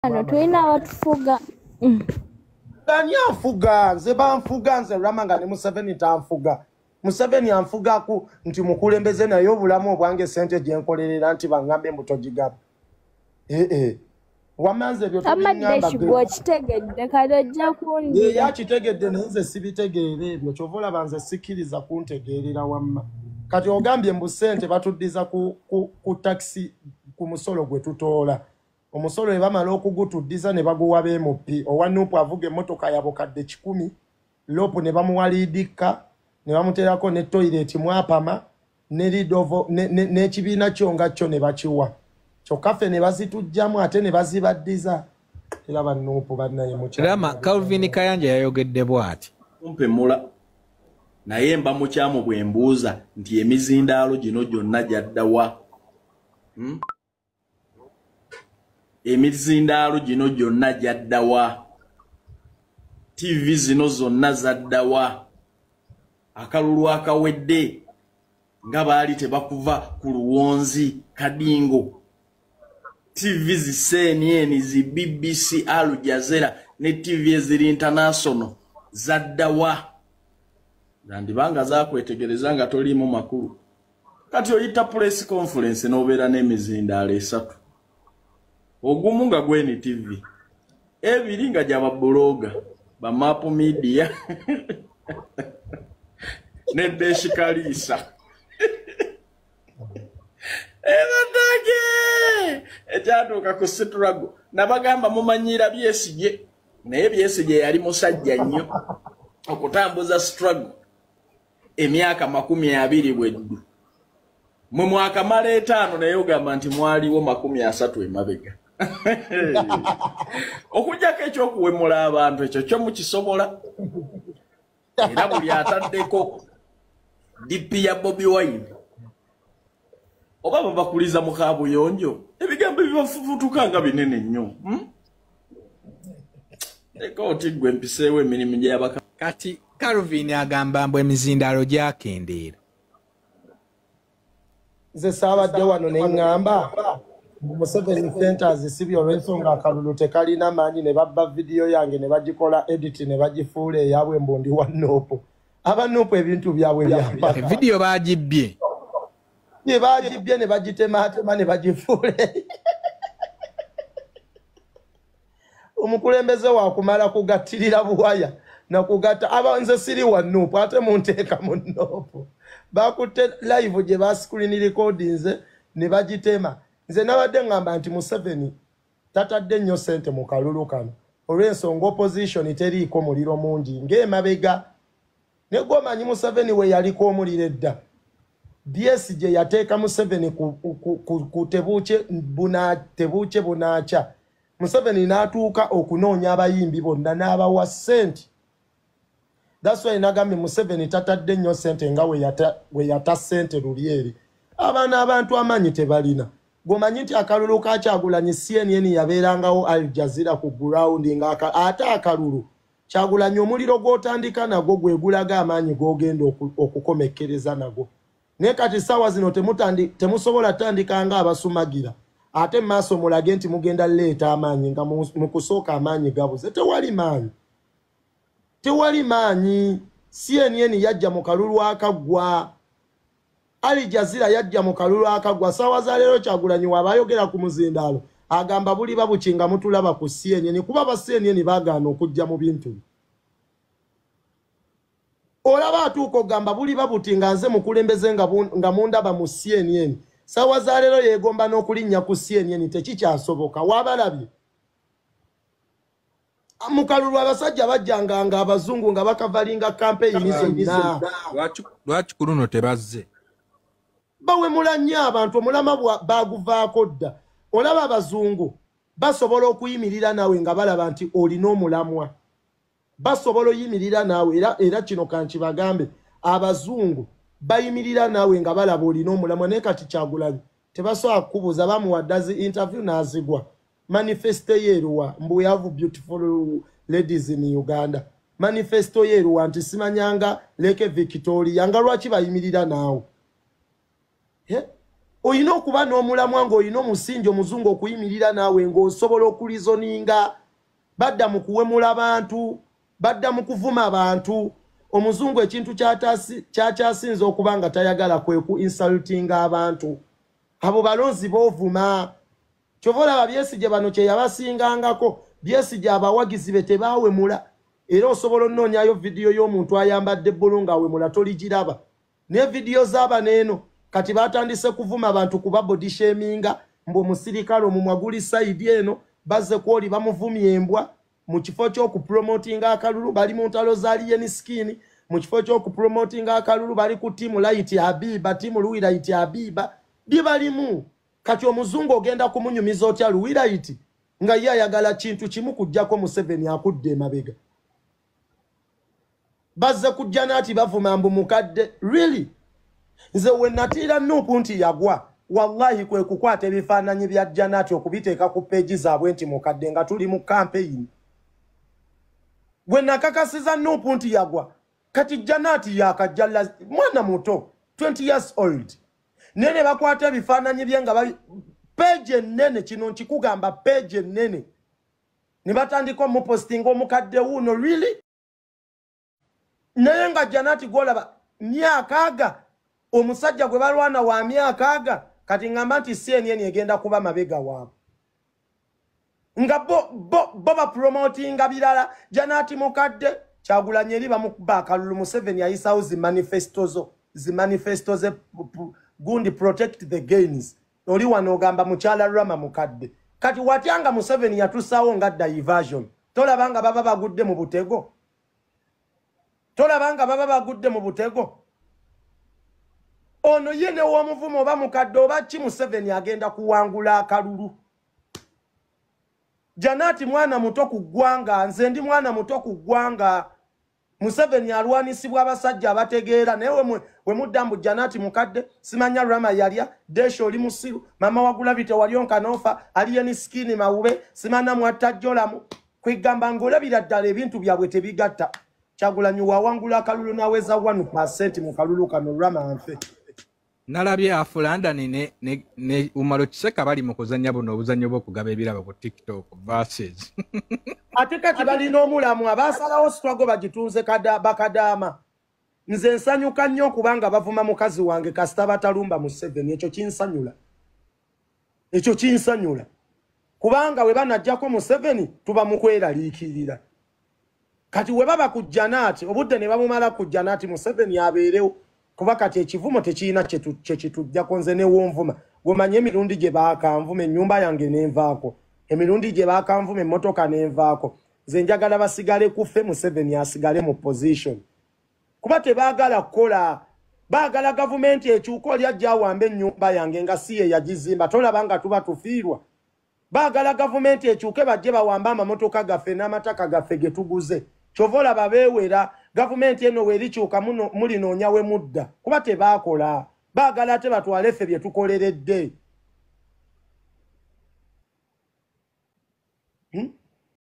Ano tulina watufuga. Gani anfuga nze banfuga nze Ramanga ne Museveni tanfuga. Museveni anfuga ku nti mukulembeze naye obulamu obwange sente gye nkolerera nti bangambe mutojigaba. Wamanze byo Amadde kigwo kitegedde kadojja kundi. Ye yakitegedde nze sibitegeere ebyo kyovola banze sikiriza kuntegeerera wamma. Kati ogambye mbu sente batuddiza ku taxi ku musolo gwe tutoola. Omusolo ebamala okugutuddiza ne baguwa beemupi owa Nuupu avuga emmotoka ya bukadde 10 lopu ne bamuwaliidikka ne bamuteerako ne toilet mwapama ne lidovo n'ekibiina kyo nga kyo ne bakiwa kyokka ffe ne bazitujjamu ate ne bazibaddiza era bannuupu bannaye Rama Calvin Kayanja yayogedde bw'ati kumpemula naye mba mukyamu bwe mbuuza nti emizindaalo gino gyonna gyaddawa emizindaalo gino gyonna gyaddawa TV zino zonna zaddawa akalulu akawedde nga baali tebakuva ku Luwonzi Kadingo TV zi CNN zi BBC Al Jazeera ne TV eziri international zaddawa zandibanga zakwetegereza nga tolimu makulu kati oyita press conference n'obeera n'emizindaalo 3 ogumu nga Gweni TV ebiri nga jaba bloga ba Mapu Media ne Deshikalisa ekyatuuka ku Struggle nabagamba mumanyira Besigye naye Besigye yali musajja nnyo okutambuza Struggle emyaka 20 bweddu mwe mwaka mala 5 naye ogamba nti mwaliwo 30 emabega okujjako ekyokuwemula abantu ekyo kyo mukisobola era buli ataddeko DP ya Bobi Wine oba babakuliza mu kaabuyonjo ebigambo bibafufutuka nga binene nnyo ekoti gwe mpiseewo emirimu gy'abaka kati Calvin agamba mbu emizindaalo gyakendeera nze saabadde wano ne ŋŋamba Museveni Centers sibyo olw'ensonga akalulu tekalina maanyi ne babba vidiyo yange ne bagikola edit ne bagifuula eyaabwe mbu ndi wa Nuupu aba Nuupu ebintu byabwe byapaka vidiyo baagibbye ne bagibbye ne bagitemaatema ne bagifuula omukulembeze waakumala kugattirira buwaya nakugatta aba nze siri wa Nuupu ate munteeka mu Nuupu bakutte live gye ba screen recordings ne bagitema nze nabadde ngamba nti Museveni tatadde nnyo sente mu kalulu kano olw'ensonga opposition teriiko muliro mungi ng'emabega ne gwomanyi Museveni we yaliko omuliro edda Besigye yateeka Museveni ku tebuuke bunaaca Museveni n'atuuka okunoonya abayimbi bonna n'abawa sente. That's why nagambye Museveni tatadde nnyo sente nga we yata sente lulyeri abaana abantu amanyi tebalina gomanyi nti akalulu ka Kyagulanyi CNN yabeerangawo Al Jazeera ku ground nga ate akalulu Kyagulanyi omuliro gw'otandika nagwo gwe gulaga amaanyi g'ogenda okukomekkereza nagwo naye kati ssaawa zino temusobola tandika nga abasumagira ate maaso mulage nti mugenda leeta amaanyi nga mu kusooka amaanyi gabuze tewali maanyi CNN yajja mu kalulu akaggwa Al Jazeera yajja mu kalulu akaggwa ssaawa za leero Kyagulanyi wabayogera ku muzindaalo agamba buli babukinga mutulaba ku CNN kuba ba CNN baagaana okujja mu bintu olaba atuuka ogamba buli babutinga nze mukulembeze nga mundaba mu CNN ssaawa za leero yeegomba n'okulinnya ku CNN tekikyasoboka wabalabye mu kalulu abasajja bajjanga nga abazungu nga bakavalinga kampeyini zonna lwaki ku luno tebazze bawemula nnyo abantu omulama baguvaako dda olaba abazungu basobola okuyimirira naawe nga balaba nti olina omulamwa basobola oyimirira naawe era kino kankibagambe abazungu bayimirira naawe nga balaba olina omulamwa naye kati Kyagulanyi tebasobola kukubuuza bamuwaddazi interview n'azigwa manifesto yeeruwa mbu we have beautiful ladies in Uganda manifesto yeeruwa nti simanyanga Lake Victoria nga lwaki bayimirira naawe oyina okuba n'omulamwa ng'olina omusingi omuzungu okuyimirira naawe ng'osobola okulizoninga. Badda mu kuwemula abantu, badda mu kuvuma abantu. Omuzungu ekintu kyakyasinza okuba nga tayagala kwe ku insultinga abantu. Abo balonzi boovuma. Kyova olaba Besigye bano kye yabasingangako. Besigye abawagizi be tebaawemula. Era osobola onnoonyayo vidiyo y'omuntu ayambadde bbulu ng'awemula toligiraba. Ne vidiyo z'abano eno kati batandise kuvuma abantu kuba body shaminga mbu omusirikale omumwa guli side eno bazze kwoli bamuvumye embwa mu kifo ky'okupromotinga akalulu bali mu ntalo za Alien Skin mu kifo ky'okupromotinga akalulu bali ku timu Light Habiba timu Luwilight Habiba balimu. Kati omuzungu ogenda kumunyumiza otya Luwilight nga ye ayagala kintu kimu kujjako Museveni akudde emabega. Bazze kujja nati bavuma mbu mukadde. Really? Nze we natira Nuupu nti yagwa. Wallahi kwe kukwata ebifaananyi bya Janati okubiteeka ku peegi zaabwe nti mukadde nga tuli mu campaign. We nakakasiza Nuupu nti yagwa. Kati Janati yakajjala mwana muto 20 years old. Nene bakwata ebifaananyi bye nga bali peegi nene kino nkikugamba peegi nene. Ne batandika omupostinga omukadde wuno. Really? Naye nga Janati golaba myaka aga omusajja gwe balwana wa myaka aga kati ngamba nti CNN egenda kuba mabega waabo. Nga bo promotinga bilala Janati mukadde Kyagulanyi eri bamukuba akalulu Museveni ayisaawo zi manifesto gundi protect the gains. Oli wano ogamba mukyala Rama mukadde. Kati watyanga Museveni yatusaawo nga diversion. Tolabanga baba bagudde mu butego. Tolabanga baba bagudde mu butego. Ono yene w'omuvumo oba mukadde oba ki Museveni agenda kuwangula akalulu. Janati mwana muto ku ggwanga, nze ndi mwana muto ku ggwanga. Museveni alwanisibwa abasajja abategeera naye we mudda mbu Janati mukadde simanya Rama yalya Desho oli musiru mama wagula bite walionka nofa Alien Skin mawube simana mwatajjolamu kwigamba ngolabira ddala ebintu byabwe tebigatta. Kyagulanyi wawangula akalulu naweza 1% mu kalulu kano Rama anfe. Nalabye Afulanda ne Umaro Kiseka bali mu kuzannya buno obuzannyo bw'okugaba ebirabo ku TikTok versus. Ate kati balina omulamu abasalawo struggle bagitunze bakadaama. Nze nsanyuka nnyo okubanga bavuma mukazi wange kasita batalumba Museveni. Ekyo kinsanyula. Kubanga we banajjako Museveni tuba mu kweraliikirira. Kati we baba ku Janati obudde ne bamumala ku Janati Museveni abeerewo. Kuba kati ekivumo tekiina kyekitujjako nze ne wonvuma. Gomanye emirundi gye baakanvume ennyumba yange nenvaako. Emirundi gye baakanvume emmotoka nenvaako. Nze njagala basigale kufe Museveni asigale mu position. Kuba tebaagala kukola. Baagala gavumenti ekyuka oli ajja awambe ennyumba yange nga si ye yagizimba. Tolaba nga tuba tufiirwa. Baagala gavumenti ekyuke bajje bawamba amamotoka gaffe n'amataka gaffe ge tuguze. Kyova olaba beewera. Gavumenti eno werikyuka mulinoonya we mudda. Kuba tebaakola. Baagala ate batwale ffe bye tukoleredde.